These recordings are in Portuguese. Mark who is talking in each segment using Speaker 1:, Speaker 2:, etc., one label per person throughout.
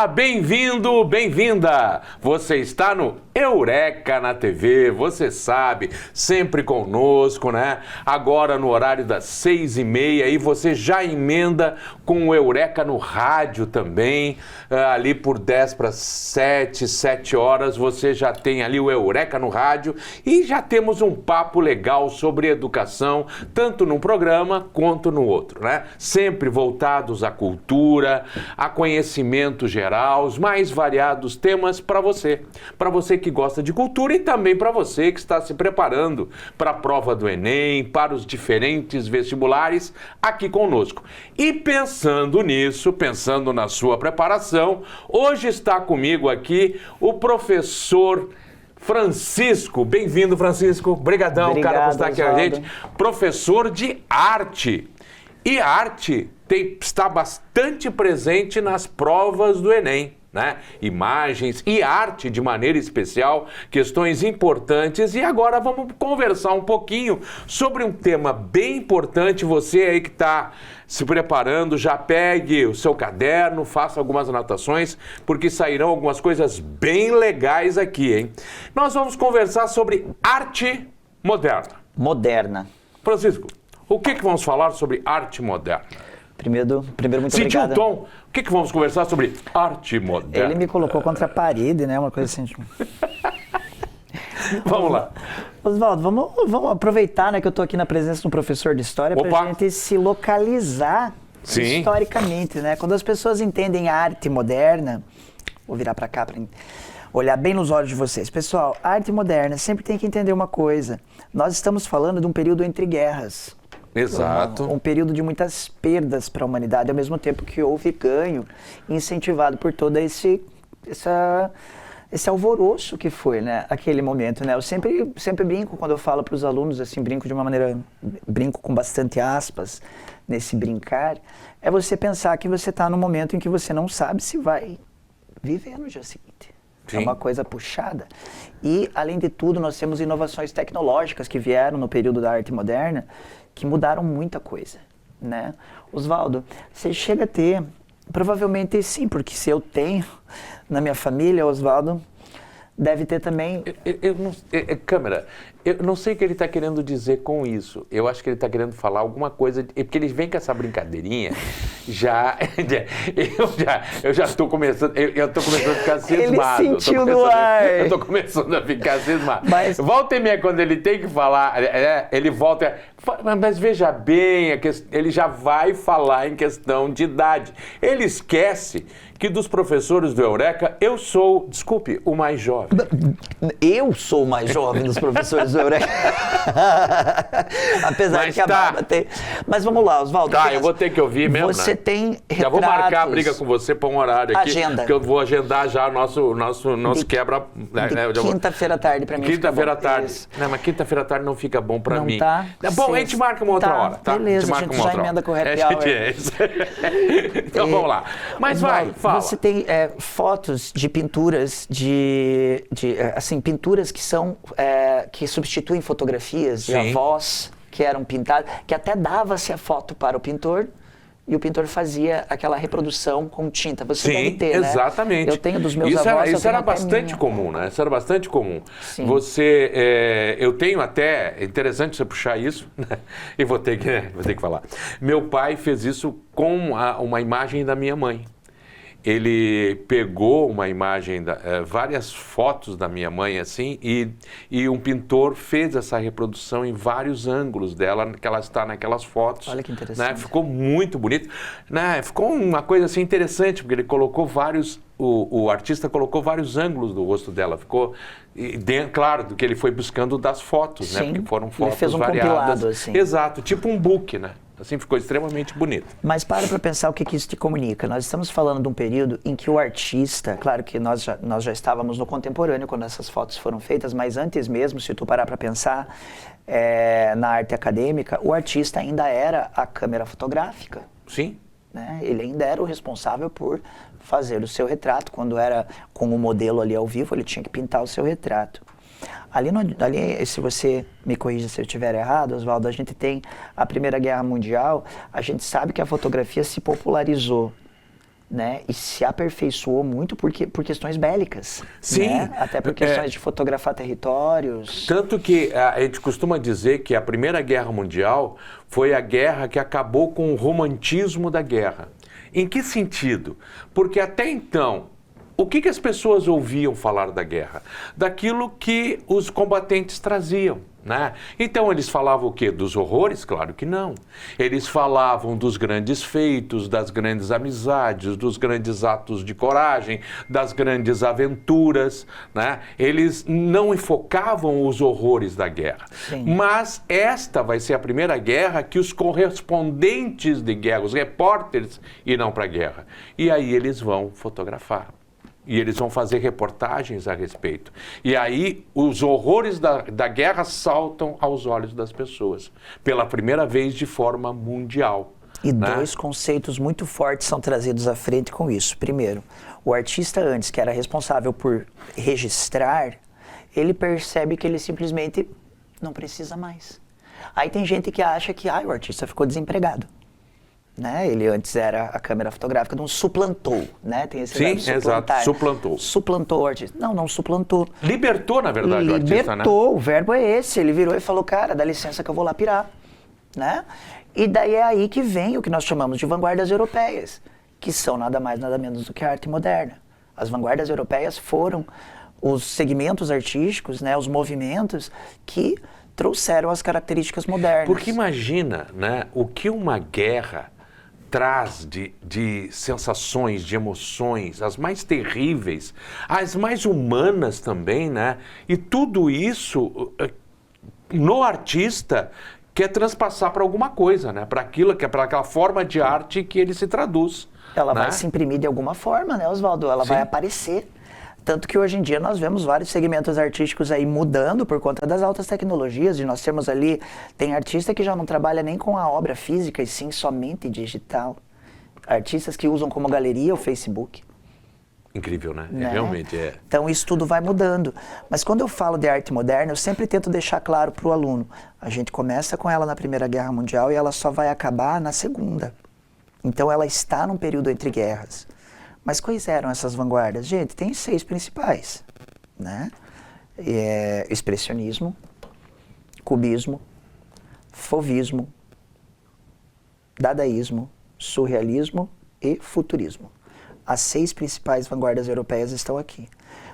Speaker 1: Olá, bem-vindo, bem-vinda! Você está no Eureka na TV, você sabe, sempre conosco, né? Agora no horário das 6h30 e você já emenda com o Eureka no rádio também, ali por 10 para 7 horas, você já tem ali o Eureka no rádio e já temos um papo legal sobre educação, tanto num programa quanto no outro, né? Sempre voltados à cultura, a conhecimento geral, os mais variados temas para você que gosta de cultura e também para você que está se preparando para a prova do Enem, para os diferentes vestibulares aqui conosco. E pensando nisso, pensando na sua preparação, hoje está comigo aqui o professor Francisco. Bem-vindo, Francisco. Obrigadão, cara, por estar aqui com a gente. Professor de arte. E arte está bastante presente nas provas do Enem, né? Imagens e arte de maneira especial, questões importantes. E agora vamos conversar um pouquinho sobre um tema bem importante. Você aí que está se preparando, já pegue o seu caderno, faça algumas anotações, porque sairão algumas coisas bem legais aqui, hein? Nós vamos conversar sobre arte moderna.
Speaker 2: Moderna.
Speaker 1: Francisco, o que vamos falar sobre arte moderna?
Speaker 2: Primeiro muito
Speaker 1: Sentiu
Speaker 2: obrigado.
Speaker 1: o tom? O que vamos conversar sobre arte moderna?
Speaker 2: Ele me colocou contra a parede, né? Uma coisa assim.
Speaker 1: Vamos lá.
Speaker 2: Oswaldo, vamos aproveitar, né, que eu estou aqui na presença de um professor de história para a gente se localizar historicamente, né? Quando as pessoas entendem a arte moderna, vou virar para cá para olhar bem nos olhos de vocês. Pessoal, a arte moderna sempre tem que entender uma coisa. Nós estamos falando de um período entre guerras.
Speaker 1: Exato.
Speaker 2: Um período de muitas perdas para a humanidade, ao mesmo tempo que houve ganho, incentivado por todo esse alvoroço que foi, né, aquele momento, né? Eu sempre brinco quando eu falo para os alunos, assim, brinco com bastante aspas nesse brincar, é você pensar que você está num momento em que você não sabe se vai viver no dia seguinte. Sim. É uma coisa puxada. E, além de tudo, nós temos inovações tecnológicas que vieram no período da arte moderna, que mudaram muita coisa, né? Oswaldo, você chega a ter, provavelmente sim, porque se eu tenho na minha família, Oswaldo, deve ter também...
Speaker 1: Câmera, eu não sei o que ele está querendo dizer com isso. Eu acho que ele está querendo falar alguma coisa, porque ele vem com essa brincadeirinha, eu já estou começando, eu estou começando a ficar cismado.
Speaker 2: Ele sentiu no ar.
Speaker 1: Eu estou começando a ficar cismado.
Speaker 2: Mas...
Speaker 1: Volta e meia, quando ele tem que falar, ele volta... Mas veja bem, ele já vai falar em questão de idade. Ele esquece que dos professores do Eureka, eu sou, desculpe, o mais jovem.
Speaker 2: Eu sou o mais jovem dos professores do Eureka. Apesar de que a barba tem... Mas vamos lá, Oswaldo.
Speaker 1: Tá, eu vou ter que ouvir mesmo,
Speaker 2: Você,
Speaker 1: né?
Speaker 2: tem retratos...
Speaker 1: Já vou marcar a briga com você para um horário aqui.
Speaker 2: Agenda.
Speaker 1: Porque eu vou agendar já o nosso quebra...
Speaker 2: Quinta-feira à tarde para mim.
Speaker 1: Quinta-feira à tarde. Não, mas quinta-feira à tarde não fica bom para mim.
Speaker 2: Não tá?
Speaker 1: É bom, a gente marca uma outra hora, tá?
Speaker 2: Beleza, a gente já emenda com o happy hour.
Speaker 1: Então vamos lá. Mas vai, fala.
Speaker 2: Você tem fotos de pinturas, assim, pinturas que são, que substituem fotografias de avós que eram pintadas, que até dava-se a foto para o pintor e o pintor fazia aquela reprodução com tinta. Você deve ter, né?
Speaker 1: Exatamente.
Speaker 2: Eu tenho dos meus avós.
Speaker 1: Isso era bastante comum, né? Isso era bastante comum.
Speaker 2: Sim.
Speaker 1: Eu tenho até, é interessante você puxar isso, né? E vou ter que falar. Meu pai fez isso com uma imagem da minha mãe. Ele pegou uma imagem, várias fotos da minha mãe, assim, e um pintor fez essa reprodução em vários ângulos dela, que ela está naquelas fotos.
Speaker 2: Olha que interessante.
Speaker 1: Né? Ficou muito bonito. Né? Ficou uma coisa assim interessante, porque ele colocou vários... O artista colocou vários ângulos do rosto dela. Ficou, claro, do que ele foi buscando das fotos,
Speaker 2: sim,
Speaker 1: né? Porque foram fotos
Speaker 2: ele fez um
Speaker 1: variadas.
Speaker 2: compilado, assim.
Speaker 1: Exato, tipo um book, né? Assim, ficou extremamente bonito.
Speaker 2: Mas para pensar o que isso te comunica. Nós estamos falando de um período em que o artista, claro que nós já estávamos no contemporâneo quando essas fotos foram feitas, mas antes mesmo, se tu parar para pensar na arte acadêmica, o artista ainda era a câmera fotográfica.
Speaker 1: Sim.
Speaker 2: Né? Ele ainda era o responsável por fazer o seu retrato. Quando era com o modelo ali ao vivo, ele tinha que pintar o seu retrato. Ali, se você me corrija se eu estiver errado, Oswaldo, a gente tem a Primeira Guerra Mundial, a gente sabe que a fotografia se popularizou né? E se aperfeiçoou muito por questões bélicas.
Speaker 1: Sim.
Speaker 2: Né? Até por questões de fotografar territórios.
Speaker 1: Tanto que a gente costuma dizer que a Primeira Guerra Mundial foi a guerra que acabou com o romantismo da guerra. Em que sentido? Porque até então, o que as pessoas ouviam falar da guerra? Daquilo que os combatentes traziam, né? Então eles falavam o quê? Dos horrores? Claro que não. Eles falavam dos grandes feitos, das grandes amizades, dos grandes atos de coragem, das grandes aventuras, né? Eles não enfocavam os horrores da guerra.
Speaker 2: Sim.
Speaker 1: Mas esta vai ser a primeira guerra que os correspondentes de guerra, os repórteres, irão para a guerra. E aí eles vão fotografar. E eles vão fazer reportagens a respeito. E aí os horrores da guerra saltam aos olhos das pessoas. Pela primeira vez de forma mundial.
Speaker 2: E
Speaker 1: né?
Speaker 2: dois conceitos muito fortes são trazidos à frente com isso. Primeiro, o artista antes, que era responsável por registrar, ele percebe que ele simplesmente não precisa mais. Aí tem gente que acha que o artista ficou desempregado. Né? Ele antes era a câmera fotográfica, não suplantou, né? Tem esse
Speaker 1: Sim, exato, suplantou.
Speaker 2: Suplantou o artista. Não suplantou.
Speaker 1: Libertou, na verdade, o artista, né?
Speaker 2: Libertou, o verbo é esse. Ele virou e falou, cara, dá licença que eu vou lá pirar, né? E daí é aí que vem o que nós chamamos de vanguardas europeias, que são nada mais, nada menos do que a arte moderna. As vanguardas europeias foram os segmentos artísticos, né? Os movimentos que trouxeram as características modernas.
Speaker 1: Porque imagina, né? O que uma guerra traz de sensações, de emoções, as mais terríveis, as mais humanas também, né? E tudo isso no artista quer transpassar para alguma coisa, né? Para aquilo que é para aquela forma de arte que ele se traduz.
Speaker 2: Ela
Speaker 1: né?
Speaker 2: vai se imprimir de alguma forma, né, Oswaldo? Ela
Speaker 1: Sim.
Speaker 2: vai aparecer. Tanto que hoje em dia nós vemos vários segmentos artísticos aí mudando por conta das altas tecnologias, de nós temos ali, tem artista que já não trabalha nem com a obra física, e sim somente digital. Artistas que usam como galeria o Facebook.
Speaker 1: Incrível, né?
Speaker 2: Né?
Speaker 1: Realmente é.
Speaker 2: Então isso tudo vai mudando. Mas quando eu falo de arte moderna, eu sempre tento deixar claro para o aluno, a gente começa com ela na Primeira Guerra Mundial e ela só vai acabar na Segunda. Então ela está num período entre guerras. Mas quais eram essas vanguardas? Gente, tem 6 principais, né? Expressionismo, cubismo, fauvismo, dadaísmo, surrealismo e futurismo. As 6 principais vanguardas europeias estão aqui.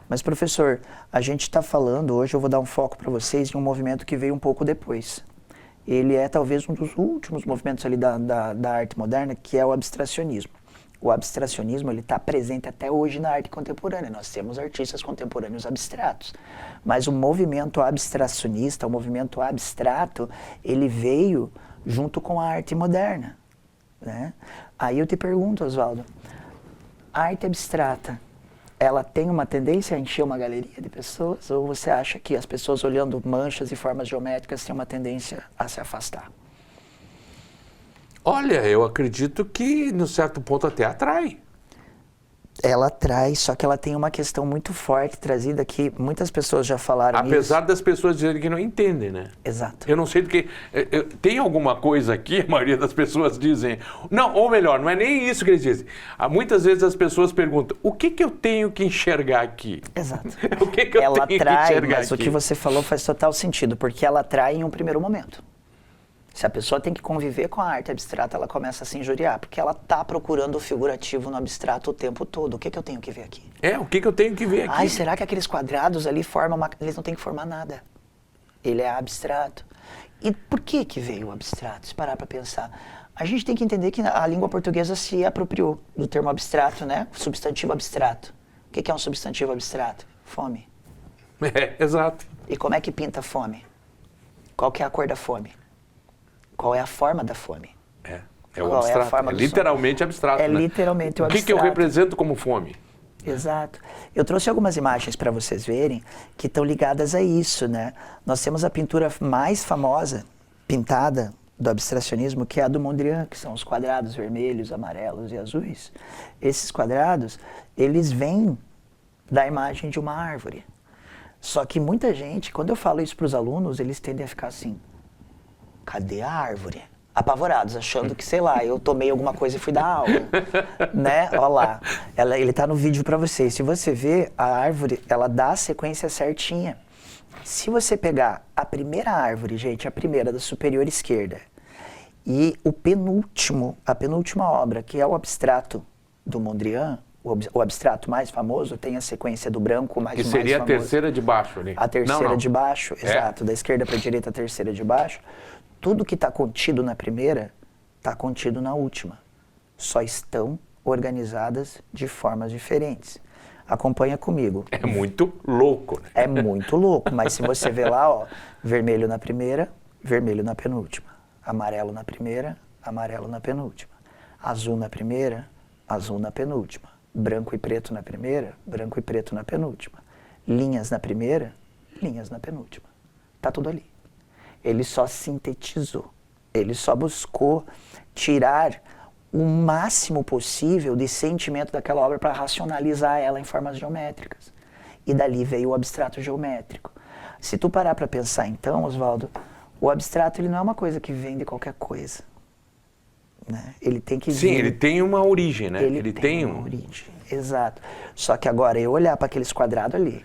Speaker 2: Mas, professor, a gente está falando, hoje eu vou dar um foco para vocês em um movimento que veio um pouco depois. Ele é talvez um dos últimos movimentos ali da arte moderna, que é o abstracionismo. O abstracionismo está presente até hoje na arte contemporânea. Nós temos artistas contemporâneos abstratos. Mas o movimento abstracionista, o movimento abstrato, ele veio junto com a arte moderna. Né? Aí eu te pergunto, Oswaldo, a arte abstrata, ela tem uma tendência a encher uma galeria de pessoas? Ou você acha que as pessoas olhando manchas e formas geométricas têm uma tendência a se afastar?
Speaker 1: Olha, eu acredito que, num certo ponto, até atrai.
Speaker 2: Ela atrai, só que ela tem uma questão muito forte trazida que muitas pessoas já falaram
Speaker 1: Apesar
Speaker 2: isso.
Speaker 1: das pessoas dizerem que não entendem, né?
Speaker 2: Exato.
Speaker 1: Eu não sei do que... Tem alguma coisa aqui, a maioria das pessoas dizem... Não, ou melhor, não é nem isso que eles dizem. Muitas vezes as pessoas perguntam, o que eu tenho que enxergar aqui?
Speaker 2: Exato.
Speaker 1: O que eu
Speaker 2: Ela
Speaker 1: tenho
Speaker 2: atrai,
Speaker 1: que enxergar
Speaker 2: mas
Speaker 1: aqui?
Speaker 2: o que você falou faz total sentido, porque ela atrai em um primeiro momento. Se a pessoa tem que conviver com a arte abstrata, ela começa a se injuriar, porque ela está procurando o figurativo no abstrato o tempo todo. O que eu tenho que ver aqui?
Speaker 1: O que eu tenho que ver aqui?
Speaker 2: Ai, será que aqueles quadrados ali formam uma... Eles não têm que formar nada. Ele é abstrato. E por que veio o abstrato? Se parar para pensar. A gente tem que entender que a língua portuguesa se apropriou do termo abstrato, né? Substantivo abstrato. O que é um substantivo abstrato? Fome.
Speaker 1: Exato.
Speaker 2: E como é que pinta fome? Qual que é a cor da fome? Qual é a forma da fome?
Speaker 1: É o abstrato. É literalmente abstrato,
Speaker 2: né?
Speaker 1: né?
Speaker 2: Literalmente o abstrato.
Speaker 1: O que eu represento como fome?
Speaker 2: Exato. Eu trouxe algumas imagens para vocês verem que estão ligadas a isso, né? Nós temos a pintura mais famosa, pintada do abstracionismo, que é a do Mondrian, que são os quadrados vermelhos, amarelos e azuis. Esses quadrados, eles vêm da imagem de uma árvore. Só que muita gente, quando eu falo isso para os alunos, eles tendem a ficar assim, cadê a árvore? apavorados, achando que, sei lá, eu tomei alguma coisa e fui dar aula, né? Olha lá, ele tá no vídeo para vocês. Se você ver, a árvore, ela dá a sequência certinha. Se você pegar a primeira árvore, gente, a primeira da superior esquerda, e a penúltima obra, que é o abstrato do Mondrian, o abstrato mais famoso, tem a sequência do branco mais famoso. Que seria
Speaker 1: a terceira de baixo ali.
Speaker 2: A terceira de baixo, exato. Da esquerda para a direita, a terceira de baixo. Tudo que está contido na primeira, está contido na última. Só estão organizadas de formas diferentes. Acompanha comigo.
Speaker 1: É muito louco, né?
Speaker 2: É muito louco, mas se você ver lá, ó, vermelho na primeira, vermelho na penúltima. Amarelo na primeira, amarelo na penúltima. Azul na primeira, azul na penúltima. Branco e preto na primeira, branco e preto na penúltima. Linhas na primeira, linhas na penúltima. Tá tudo ali. Ele só sintetizou. Ele só buscou tirar o máximo possível de sentimento daquela obra para racionalizar ela em formas geométricas. E dali veio o abstrato geométrico. Se tu parar para pensar então, Oswaldo, o abstrato ele não é uma coisa que vem de qualquer coisa. Né? Ele tem que vir...
Speaker 1: Sim, ele tem uma origem, né?
Speaker 2: Ele tem uma origem, exato. Só que agora, eu olhar para aqueles quadrados ali,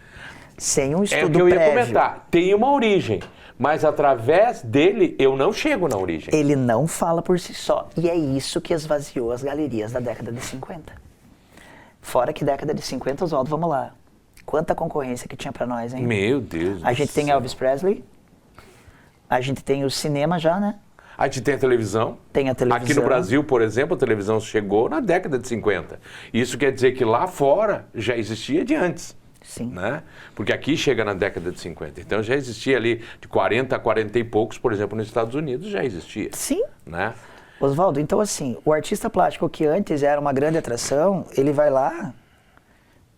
Speaker 2: sem um estudo prévio...
Speaker 1: É o que eu ia comentar. Tem uma origem, mas através dele eu não chego na origem.
Speaker 2: Ele não fala por si só. E é isso que esvaziou as galerias da década de 50. Fora que década de 50, Oswaldo, vamos lá. Quanta concorrência que tinha para nós, hein?
Speaker 1: Meu Deus
Speaker 2: A gente tem Elvis Presley, a gente tem o cinema já, né?
Speaker 1: A gente tem a televisão.
Speaker 2: Tem a televisão.
Speaker 1: Aqui no Brasil, por exemplo, a televisão chegou na década de 50. Isso quer dizer que lá fora já existia de antes.
Speaker 2: Sim.
Speaker 1: Né? Porque aqui chega na década de 50. Então já existia ali de 40 a 40 e poucos, por exemplo, nos Estados Unidos já existia.
Speaker 2: Sim.
Speaker 1: Né?
Speaker 2: Oswaldo, então assim, o artista plástico que antes era uma grande atração, ele vai lá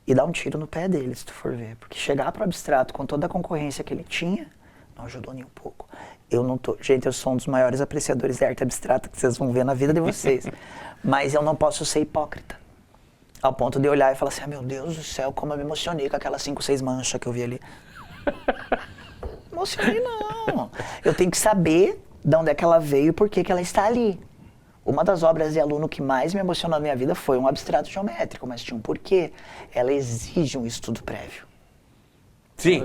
Speaker 2: e dá um tiro no pé dele, se tu for ver. Porque chegar para o abstrato com toda a concorrência que ele tinha, não ajudou nem um pouco. Gente, eu sou um dos maiores apreciadores de arte abstrata que vocês vão ver na vida de vocês. Mas eu não posso ser hipócrita. Ao ponto de olhar e falar assim, meu Deus do céu, como eu me emocionei com aquelas 5, 6 manchas que eu vi ali. Emocionei não. Eu tenho que saber de onde é que ela veio e por que ela está ali. Uma das obras de aluno que mais me emocionou na minha vida foi um abstrato geométrico, mas tinha um porquê. Ela exige um estudo prévio.
Speaker 1: Sim,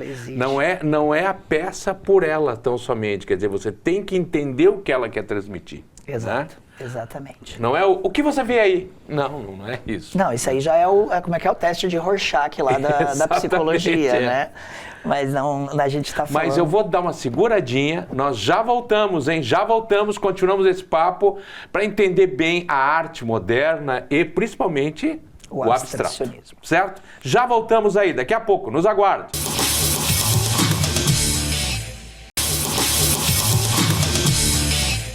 Speaker 1: não é a peça por ela tão somente, quer dizer, você tem que entender o que ela quer transmitir.
Speaker 2: Exato,
Speaker 1: né?
Speaker 2: Exatamente.
Speaker 1: Não é o que você vê aí. Não é isso.
Speaker 2: Não, isso aí já é como é que é o teste de Rorschach lá da psicologia, né? Mas não, a gente tá falando...
Speaker 1: Mas eu vou dar uma seguradinha, nós já voltamos, hein? Já voltamos, continuamos esse papo para entender bem a arte moderna e principalmente o abstrato. Certo? Já voltamos aí, daqui a pouco, nos aguarde.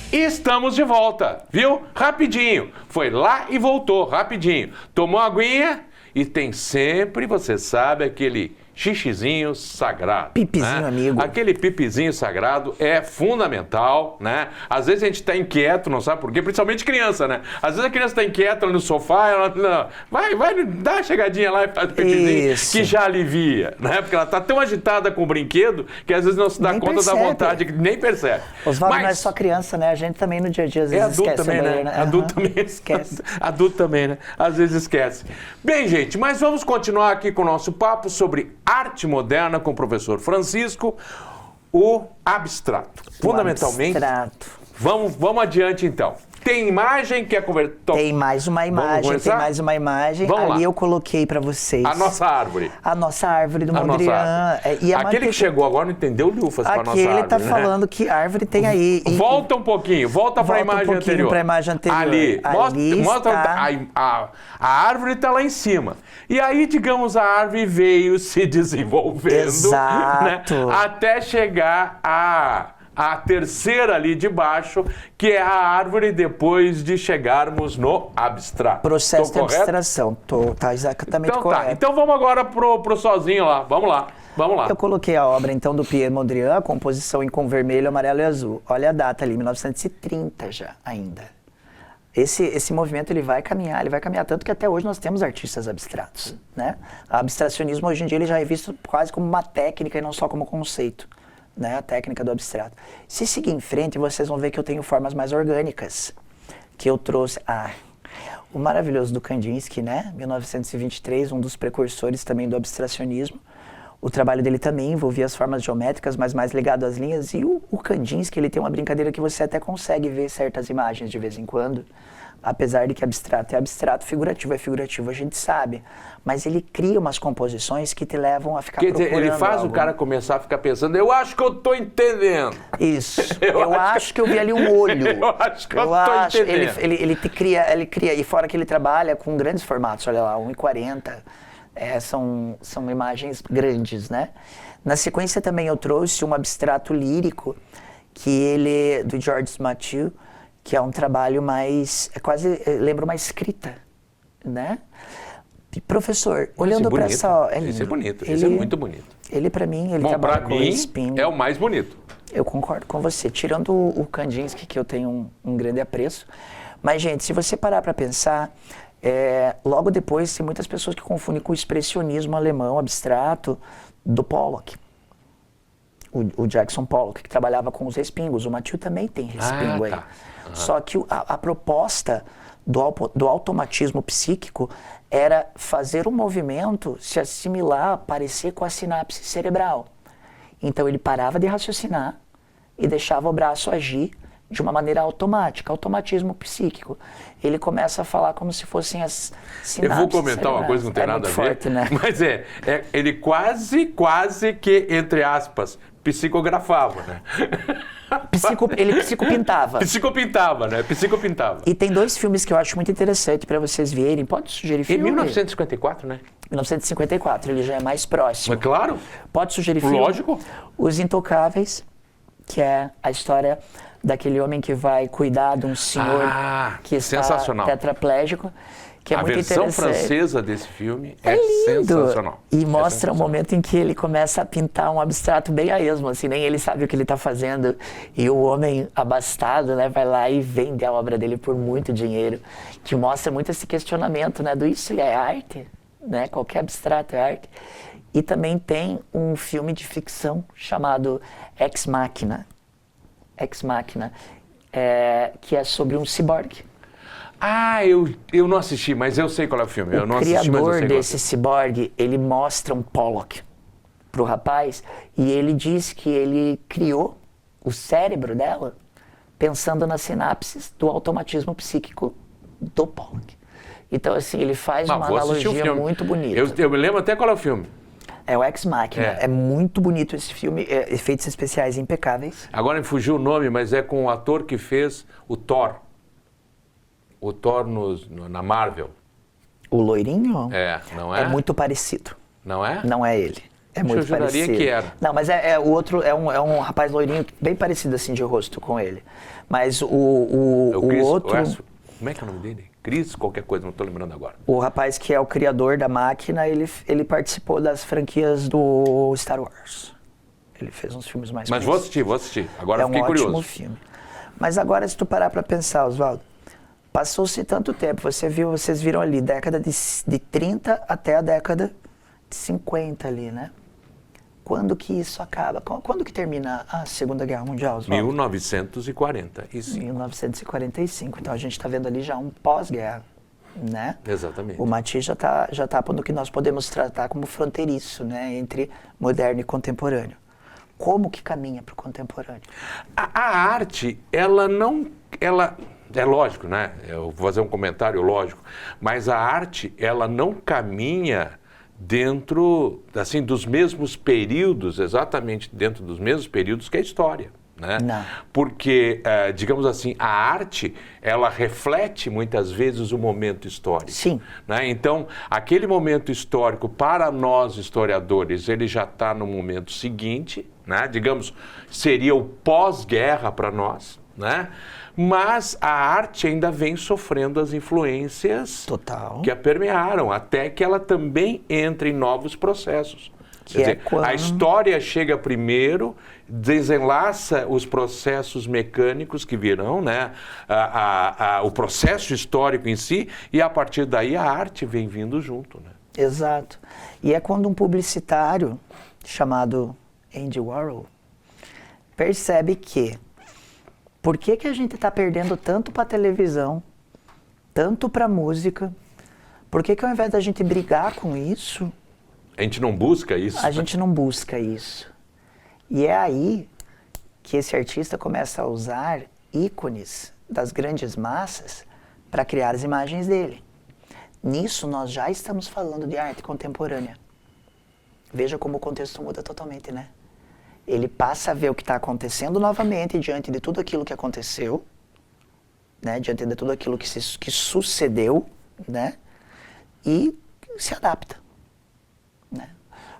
Speaker 1: Estamos de volta, viu? Rapidinho. Foi lá e voltou, rapidinho. Tomou uma aguinha e tem sempre, você sabe, aquele xixizinho sagrado.
Speaker 2: Pipizinho,
Speaker 1: né?
Speaker 2: amigo.
Speaker 1: Aquele pipizinho sagrado é fundamental, né? Às vezes a gente tá inquieto, não sabe por quê, principalmente criança, né? Às vezes a criança tá inquieta no sofá, ela não, vai dar uma chegadinha lá e faz o pipizinho. Isso. Que já alivia, né? Porque ela tá tão agitada com o brinquedo que às vezes não se dá nem conta percebe. Da vontade, que nem percebe.
Speaker 2: Oswaldo, não é só criança, né? A gente também no dia a dia às vezes
Speaker 1: adulto
Speaker 2: esquece.
Speaker 1: Também,
Speaker 2: banheiro,
Speaker 1: né? Adulto também
Speaker 2: esquece.
Speaker 1: Adulto também, né? Às vezes esquece. Bem, gente, mas vamos continuar aqui com o nosso papo sobre arte moderna com o professor Francisco, o abstrato. Fundamentalmente.
Speaker 2: Abstrato.
Speaker 1: Vamos adiante então. Tem imagem que é converter.
Speaker 2: Tem mais uma imagem, tem mais uma imagem.
Speaker 1: Vamos
Speaker 2: ali
Speaker 1: lá.
Speaker 2: Eu coloquei para vocês.
Speaker 1: A nossa árvore.
Speaker 2: A nossa árvore do Mondrian.
Speaker 1: Aquele que chegou agora não entendeu lufas para a nossa árvore.
Speaker 2: Aquele tá falando que árvore tem aí.
Speaker 1: Volta um pouquinho, volta para a imagem anterior.
Speaker 2: Para a imagem anterior.
Speaker 1: Ali mostra a árvore está lá em cima. E aí, digamos, a árvore veio se desenvolvendo.
Speaker 2: Exato.
Speaker 1: Né, até chegar a terceira ali de baixo, que é a árvore depois de chegarmos no abstrato.
Speaker 2: Processo de abstração. Tá exatamente
Speaker 1: então,
Speaker 2: correto.
Speaker 1: Tá. Então vamos agora pro sozinho lá. Vamos lá.
Speaker 2: Eu coloquei a obra, então, do Pierre Mondrian, a composição em com vermelho, amarelo e azul. Olha a data ali, 1930 já, ainda. Esse movimento ele vai caminhar tanto que até hoje nós temos artistas abstratos, né? O abstracionismo hoje em dia ele já é visto quase como uma técnica e não só como conceito, né? A técnica do abstrato. Se seguir em frente, vocês vão ver que eu tenho formas mais orgânicas, que eu trouxe... o maravilhoso do Kandinsky, né? 1923, um dos precursores também do abstracionismo. O trabalho dele também envolvia as formas geométricas, mas mais ligado às linhas. E o Kandinsky, ele tem uma brincadeira que você até consegue ver certas imagens de vez em quando. Apesar de que abstrato é abstrato, figurativo é figurativo, a gente sabe. Mas ele cria umas composições que te levam a ficar procurando.
Speaker 1: Quer dizer, ele faz
Speaker 2: algo.
Speaker 1: O cara começar a ficar pensando, eu acho que eu tô entendendo.
Speaker 2: Isso. Eu acho que eu vi ali um olho.
Speaker 1: Eu acho que eu tô entendendo.
Speaker 2: Ele cria, e fora que ele trabalha com grandes formatos, olha lá, 1,40. São imagens grandes, né? Na sequência também eu trouxe um abstrato lírico, do Georges Mathieu, que é um trabalho mais, lembra uma escrita, né? E, professor, olhando para essa...
Speaker 1: Esse é bonito, esse é muito bonito.
Speaker 2: Ele, para mim, ele trabalha com espinho.
Speaker 1: É o mais bonito.
Speaker 2: Eu concordo com você, tirando o Kandinsky, que eu tenho um grande apreço. Mas, gente, se você parar para pensar, logo depois tem muitas pessoas que confundem com o expressionismo alemão abstrato do Pollock. O Jackson Pollock, que trabalhava com os respingos. O Mathieu também tem respingo aí. Só que a proposta do automatismo psíquico era fazer o movimento se assimilar, parecer com a sinapse cerebral. Então ele parava de raciocinar e deixava o braço agir de uma maneira automática, automatismo psíquico. Ele começa a falar como se fossem as sinapses. Eu
Speaker 1: vou comentar cerebrais. Uma coisa que não tem nada a ver,
Speaker 2: forte, né?
Speaker 1: Mas ele quase que, entre aspas, psicografava, né?
Speaker 2: Ele psicopintava.
Speaker 1: Psicopintava, né? Psicopintava.
Speaker 2: E tem 2 filmes que eu acho muito interessante para vocês verem. Pode sugerir filme?
Speaker 1: Em 1954, né?
Speaker 2: 1954, ele já é mais próximo.
Speaker 1: Mas claro.
Speaker 2: Pode sugerir filme?
Speaker 1: Lógico.
Speaker 2: Os Intocáveis, que é a história daquele homem que vai cuidar de um senhor que está tetraplégico. Que é
Speaker 1: a
Speaker 2: muito
Speaker 1: versão francesa desse filme é
Speaker 2: lindo.
Speaker 1: Sensacional.
Speaker 2: E mostra um momento em que ele começa a pintar um abstrato bem a esmo, assim, nem ele sabe o que ele está fazendo. E o homem abastado, né, vai lá e vende a obra dele por muito dinheiro, que mostra muito esse questionamento, né, do isso é arte, né, qualquer abstrato é arte. E também tem um filme de ficção chamado Ex Machina, que é sobre um ciborgue.
Speaker 1: Eu não assisti, mas eu sei qual é o filme.
Speaker 2: O criador desse ciborgue, ele mostra um Pollock pro rapaz e ele diz que ele criou o cérebro dela pensando nas sinapses do automatismo psíquico do Pollock. Então, assim, ele faz uma analogia muito bonita.
Speaker 1: Eu me lembro até qual é o filme.
Speaker 2: É o Ex Machina. É muito bonito esse filme, efeitos especiais impecáveis.
Speaker 1: Agora me fugiu o nome, mas é com o ator que fez o Thor. O Thor na Marvel.
Speaker 2: O loirinho?
Speaker 1: Não é?
Speaker 2: É muito parecido.
Speaker 1: Não é?
Speaker 2: Não é ele. É muito parecido. Eu juraria
Speaker 1: que era.
Speaker 2: Não, mas o outro é um rapaz loirinho bem parecido assim de rosto com ele. Mas o outro...
Speaker 1: Como é que é o nome dele? Chris qualquer coisa, não estou lembrando agora.
Speaker 2: O rapaz que é o criador da máquina, ele participou das franquias do Star Wars. Ele fez uns filmes mais
Speaker 1: Mas vou assistir. Agora fiquei curioso.
Speaker 2: É um ótimo filme. Mas agora, se tu parar para pensar, Oswaldo, passou-se tanto tempo, vocês viram ali, década de 30 até a década de 50 ali, né? Quando que isso acaba? Quando que termina a Segunda Guerra Mundial, Oswaldo?
Speaker 1: 1945.
Speaker 2: 1945. Então a gente está vendo ali já um pós-guerra, né?
Speaker 1: Exatamente.
Speaker 2: O Mathieu já tá no que nós podemos tratar como fronteiriço, né? Entre moderno e contemporâneo. Como que caminha para o contemporâneo?
Speaker 1: A arte, ela é lógico, né? Eu vou fazer um comentário lógico, mas a arte, ela não caminha dentro, assim, dos mesmos períodos, exatamente dentro dos mesmos períodos que a história, né?
Speaker 2: Não.
Speaker 1: Porque, digamos assim, a arte, ela reflete muitas vezes o momento histórico.
Speaker 2: Sim.
Speaker 1: Né? Então, aquele momento histórico, para nós historiadores, ele já está no momento seguinte, né? Digamos, seria o pós-guerra para nós, né? Mas a arte ainda vem sofrendo as influências que a permearam, até que ela também entre em novos processos. Quer dizer, a história chega primeiro, desenlaça os processos mecânicos que virão, né? O processo histórico em si, e a partir daí a arte vem vindo junto, né?
Speaker 2: Exato. E é quando um publicitário chamado Andy Warhol, percebe que por que a gente está perdendo tanto para televisão, tanto para música? Por que ao invés da gente brigar com isso,
Speaker 1: A gente não busca isso?
Speaker 2: a gente não busca isso? E é aí que esse artista começa a usar ícones das grandes massas para criar as imagens dele. Nisso nós já estamos falando de arte contemporânea. Veja como o contexto muda totalmente, né? Ele passa a ver o que está acontecendo novamente diante de tudo aquilo que aconteceu, né? Diante de tudo aquilo que sucedeu, né? E se adapta, né?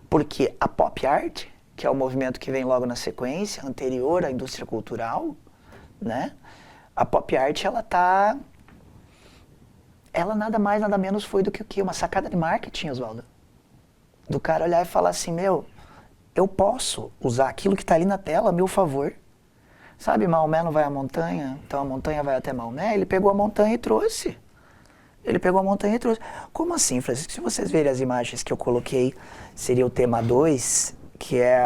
Speaker 2: Porque a pop art, que é o movimento que vem logo na sequência, anterior à indústria cultural, né? A pop art, ela nada mais, nada menos foi do que o quê? Uma sacada de marketing, Oswaldo. Do cara olhar e falar assim, eu posso usar aquilo que está ali na tela a meu favor. Sabe, Maomé não vai à montanha, então a montanha vai até Maomé. Ele pegou a montanha e trouxe. Como assim, Francisco? Se vocês verem as imagens que eu coloquei, seria o tema 2, que é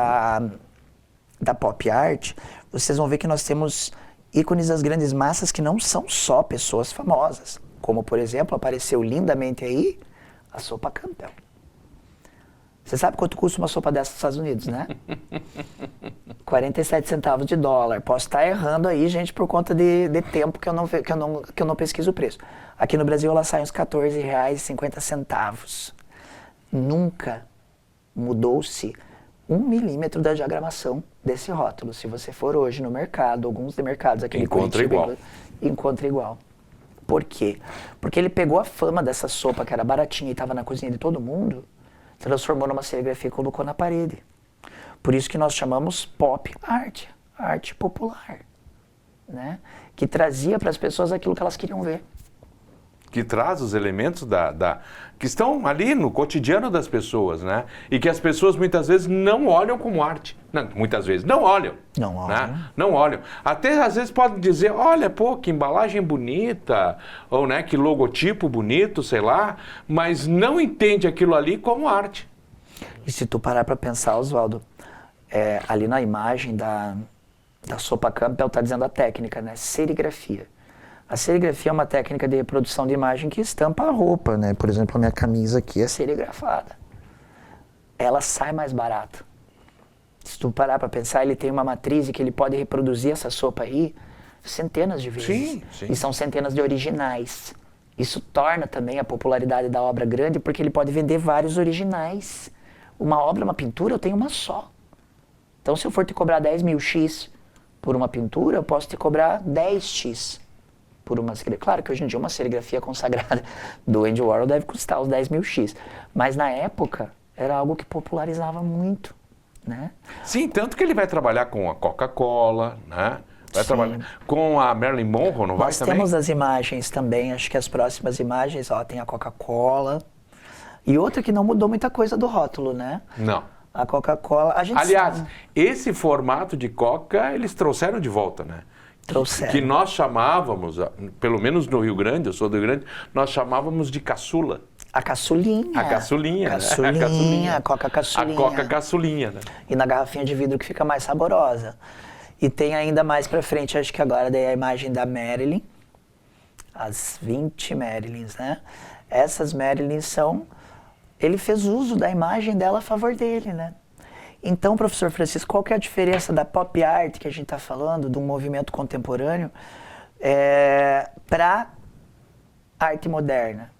Speaker 2: da pop art, vocês vão ver que nós temos ícones das grandes massas que não são só pessoas famosas. Como, por exemplo, apareceu lindamente aí a sopa Campbell. Você sabe quanto custa uma sopa dessa nos Estados Unidos, né? 47 centavos de dólar. Posso estar errando aí, gente, por conta de tempo que eu não pesquiso o preço. Aqui no Brasil ela sai uns R$14,50. Nunca mudou-se 1 milímetro da diagramação desse rótulo. Se você for hoje no mercado, alguns de mercados aqui em Curitiba, encontra igual. Por quê? Porque ele pegou a fama dessa sopa que era baratinha e estava na cozinha de todo mundo, transformou numa serigrafia e colocou na parede. Por isso que nós chamamos pop art, arte popular, né? Que trazia para as pessoas aquilo que elas queriam ver.
Speaker 1: Que traz os elementos que estão ali no cotidiano das pessoas, né? E que as pessoas muitas vezes não olham como arte. Não, muitas vezes não olham.
Speaker 2: Não olham.
Speaker 1: Né? Não olham. Até às vezes podem dizer, olha, pô, que embalagem bonita, ou né, que logotipo bonito, sei lá, mas não entende aquilo ali como arte.
Speaker 2: E se tu parar para pensar, Oswaldo, ali na imagem da sopa Campbell está dizendo a técnica, né? Serigrafia. A serigrafia é uma técnica de reprodução de imagem que estampa a roupa, né? Por exemplo, a minha camisa aqui é serigrafada. Ela sai mais barata. Se tu parar para pensar, ele tem uma matriz que ele pode reproduzir essa sopa aí centenas de vezes.
Speaker 1: Sim, sim.
Speaker 2: E são centenas de originais. Isso torna também a popularidade da obra grande, porque ele pode vender vários originais. Uma obra, uma pintura, eu tenho uma só. Então, se eu for te cobrar 10.000x por uma pintura, eu posso te cobrar 10x. Por uma serigrafia. Claro que hoje em dia uma serigrafia consagrada do Andy Warhol deve custar os 10.000x. Mas na época era algo que popularizava muito, né?
Speaker 1: Sim, tanto que ele vai trabalhar com a Coca-Cola, né? Vai trabalhar com a Marilyn Monroe, não vai também?
Speaker 2: Nós temos as imagens também, acho que as próximas imagens, tem a Coca-Cola. E outra que não mudou muita coisa do rótulo, né?
Speaker 1: Não.
Speaker 2: A Coca-Cola, a gente
Speaker 1: Aliás,
Speaker 2: sabe.
Speaker 1: esse formato de Coca, eles trouxeram de volta, né?
Speaker 2: Trouxeram.
Speaker 1: Que nós chamávamos, pelo menos no Rio Grande, eu sou do Rio Grande, nós chamávamos de caçula.
Speaker 2: A caçulinha.
Speaker 1: A caçulinha, né?
Speaker 2: Caçulinha, a Coca caçulinha.
Speaker 1: A Coca caçulinha, né?
Speaker 2: E na garrafinha de vidro que fica mais saborosa. E tem ainda mais pra frente, acho que agora daí a imagem da Marilyn. As 20 Marilyns, né? Essas Marilyns são... Ele fez uso da imagem dela a favor dele, né? Então, professor Francisco, qual que é a diferença da pop art que a gente está falando, do movimento contemporâneo, para arte moderna?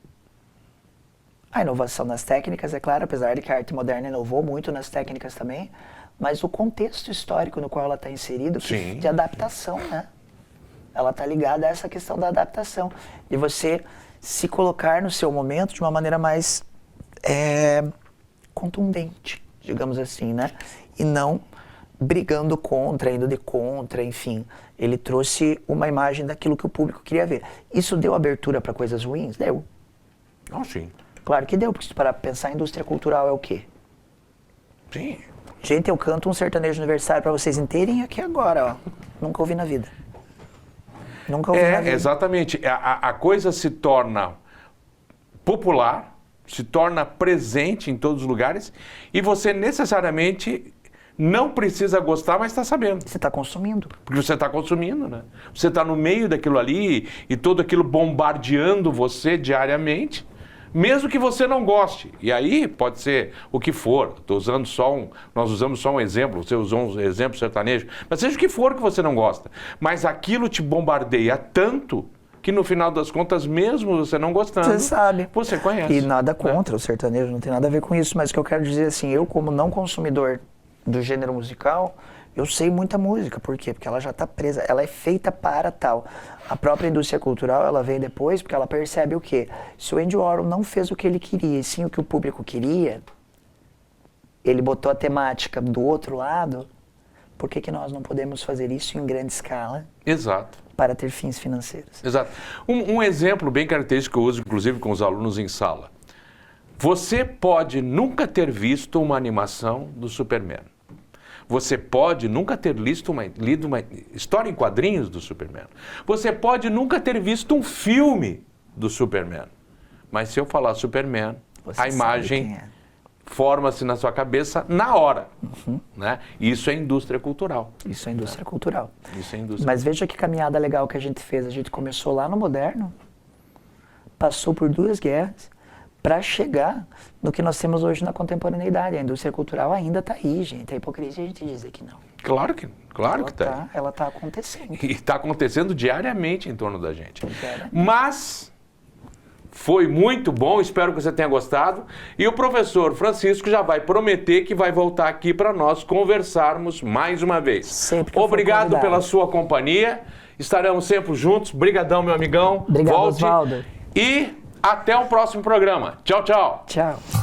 Speaker 2: A inovação nas técnicas, é claro, apesar de que a arte moderna inovou muito nas técnicas também, mas o contexto histórico no qual ela está inserida, de adaptação, né? Ela está ligada a essa questão da adaptação, de você se colocar no seu momento de uma maneira mais contundente, digamos assim, né? E não brigando contra, indo de contra, enfim. Ele trouxe uma imagem daquilo que o público queria ver. Isso deu abertura para coisas ruins? Deu.
Speaker 1: Ah, sim.
Speaker 2: Claro que deu, porque se parar pra pensar, a indústria cultural é o quê?
Speaker 1: Sim.
Speaker 2: Gente, eu canto um sertanejo universitário para vocês inteirinho aqui agora, ó. Nunca ouvi na vida. Nunca ouvi na vida.
Speaker 1: Exatamente. A coisa se torna popular, se torna presente em todos os lugares e você necessariamente não precisa gostar, mas está sabendo.
Speaker 2: Você está consumindo.
Speaker 1: Porque você está consumindo, né? Você está no meio daquilo ali e tudo aquilo bombardeando você diariamente, mesmo que você não goste. E aí pode ser o que for. Nós usamos só um exemplo, você usou um exemplo sertanejo, mas seja o que for que você não gosta. Mas aquilo te bombardeia tanto que no final das contas, mesmo você não gostando,
Speaker 2: Você sabe.
Speaker 1: Você conhece.
Speaker 2: E nada contra o sertanejo, não tem nada a ver com isso, mas o que eu quero dizer assim, eu como não consumidor do gênero musical, eu sei muita música. Por quê? Porque ela já está presa, ela é feita para tal. A própria indústria cultural, ela vem depois porque ela percebe o quê? Se o Andy Warhol não fez o que ele queria, e sim o que o público queria, ele botou a temática do outro lado, por que que nós não podemos fazer isso em grande escala?
Speaker 1: Exato.
Speaker 2: Para ter fins financeiros.
Speaker 1: Exato. Um exemplo bem característico que eu uso, inclusive, com os alunos em sala. Você pode nunca ter visto uma animação do Superman. Você pode nunca ter lido uma história em quadrinhos do Superman. Você pode nunca ter visto um filme do Superman. Mas se eu falar Superman,
Speaker 2: Você
Speaker 1: a imagem
Speaker 2: sabe quem é.
Speaker 1: forma-se na sua cabeça na hora. Né? Isso é indústria cultural.
Speaker 2: Isso é indústria cultural.
Speaker 1: Isso é indústria.
Speaker 2: Mas veja que caminhada legal que a gente fez. A gente começou lá no moderno, passou por 2 guerras, para chegar no que nós temos hoje na contemporaneidade. A indústria cultural ainda está aí, gente. É hipocrisia a gente dizer que não.
Speaker 1: Claro que está.
Speaker 2: Ela está acontecendo.
Speaker 1: E está acontecendo diariamente em torno da gente.
Speaker 2: Diariamente.
Speaker 1: Mas foi muito bom, espero que você tenha gostado. E o professor Francisco já vai prometer que vai voltar aqui para nós conversarmos mais uma vez.
Speaker 2: Sempre que eu for
Speaker 1: Obrigado
Speaker 2: convidado.
Speaker 1: pela sua companhia. Estaremos sempre juntos. Brigadão, meu amigão.
Speaker 2: Obrigado,
Speaker 1: Volte.
Speaker 2: Osvaldo.
Speaker 1: E até o próximo programa. Tchau, tchau.
Speaker 2: Tchau.